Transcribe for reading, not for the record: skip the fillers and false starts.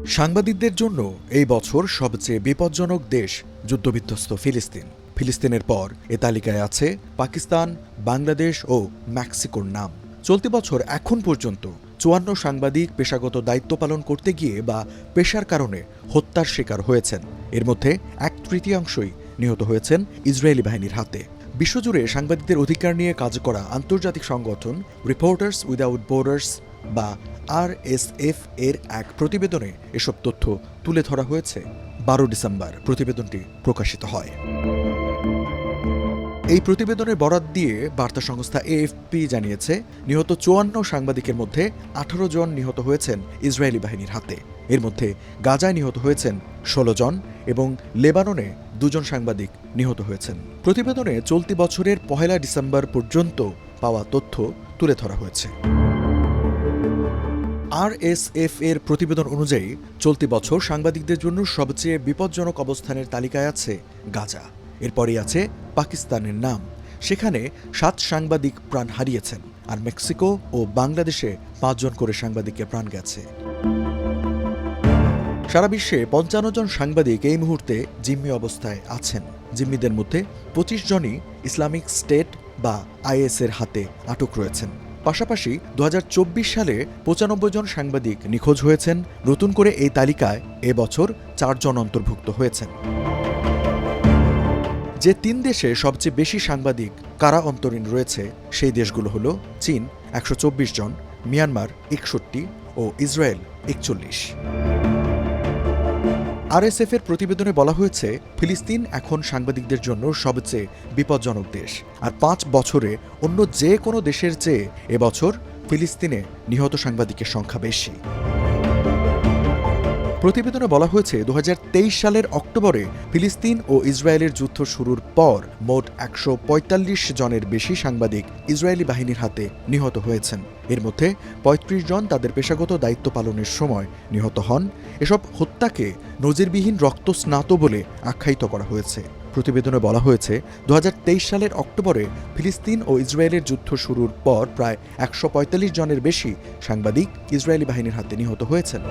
সাংবাদিকদের জন্য এই বছর সবচেয়ে বিপজ্জনক দেশ যুদ্ধবিধ্বস্ত ফিলিস্তিন। ফিলিস্তিনের পর এ তালিকায় আছে পাকিস্তান, বাংলাদেশ ও মেক্সিকোর নাম। চলতি বছর এখন পর্যন্ত ৫৪ সাংবাদিক পেশাগত দায়িত্ব পালন করতে গিয়ে বা পেশার কারণে হত্যার শিকার হয়েছেন। এর মধ্যে ১/৩ নিহত হয়েছেন ইসরায়েলি বাহিনীর হাতে। বিশ্বজুড়ে সাংবাদিকদের অধিকার নিয়ে কাজ করা আন্তর্জাতিক সংগঠন রিপোর্টার্স উইদাউট বর্ডার্স বা RSF এর এক প্রতিবেদনে এসব তথ্য তুলে ধরা হয়েছে। ১২ ডিসেম্বর প্রতিবেদনটি প্রকাশিত হয়। এই প্রতিবেদনের বরাত দিয়ে বার্তা সংস্থা AFP জানিয়েছে, নিহত ৫৪ সাংবাদিকের মধ্যে ১৮ জন নিহত হয়েছেন ইসরায়েলি বাহিনীর হাতে। এর মধ্যে গাজায় নিহত হয়েছেন ১৬ জন এবং লেবাননে ২ জন সাংবাদিক নিহত হয়েছেন। প্রতিবেদনে চলতি বছরের ১ ডিসেম্বর পর্যন্ত পাওয়া তথ্য তুলে ধরা হয়েছে। RSF এর প্রতিবেদন অনুযায়ী চলতি বছর সাংবাদিকদের জন্য সবচেয়ে বিপজ্জনক অবস্থানের তালিকায় আছে গাজা। এরপরই আছে পাকিস্তানের নাম, সেখানে ৭ সাংবাদিক প্রাণ হারিয়েছেন, আর মেক্সিকো ও বাংলাদেশে ৫ জন করে সাংবাদিকের প্রাণ গেছে। সারা বিশ্বে ৫৫ জন সাংবাদিক এই মুহূর্তে জিম্মি অবস্থায় আছেন। জিম্মিদের মধ্যে ২৫ জনই ইসলামিক স্টেট বা IS এর হাতে আটক রয়েছেন। পাশাপাশি ২০২৪ সালে ৯৫ জন সাংবাদিক নিখোঁজ হয়েছেন। নতুন করে এই তালিকায় এবছর ৪ জন অন্তর্ভুক্ত হয়েছেন। যে ৩ দেশে সবচেয়ে বেশি সাংবাদিক কারা অন্তরীণ রয়েছে সেই দেশগুলো হল চীন ১২৪ জন, মিয়ানমার ৬১ ও ইসরায়েল ৪১। RSF এর প্রতিবেদনে বলা হয়েছে, ফিলিস্তিন এখন সাংবাদিকদের জন্য সবচেয়ে বিপজ্জনক দেশ, আর ৫ বছরে অন্য যে কোনো দেশের চেয়ে এবছর ফিলিস্তিনে নিহত সাংবাদিকের সংখ্যা বেশি। প্রতিবেদনে বলা হয়েছে, ২০২৩ সালের অক্টোবরে ফিলিস্তিন ও ইসরায়েলের যুদ্ধ শুরুর পর মোট ১৪৫ জনের বেশি সাংবাদিক ইসরায়েলি বাহিনীর হাতে নিহত হয়েছেন। এর মধ্যে ৩৫ জন তাদের পেশাগত দায়িত্ব পালনের সময় নিহত হন। এসব হত্যাকে নজিরবিহীন রক্তস্নাত বলে আখ্যায়িত করা হয়েছে। প্রতিবেদনে বলা হয়েছে, ২০২৩ সালের অক্টোবরে ফিলিস্তিন ও ইসরায়েলের যুদ্ধ শুরুর পর প্রায় ১৪৫ জনের বেশি সাংবাদিক ইসরায়েলি বাহিনীর হাতে নিহত হয়েছেন।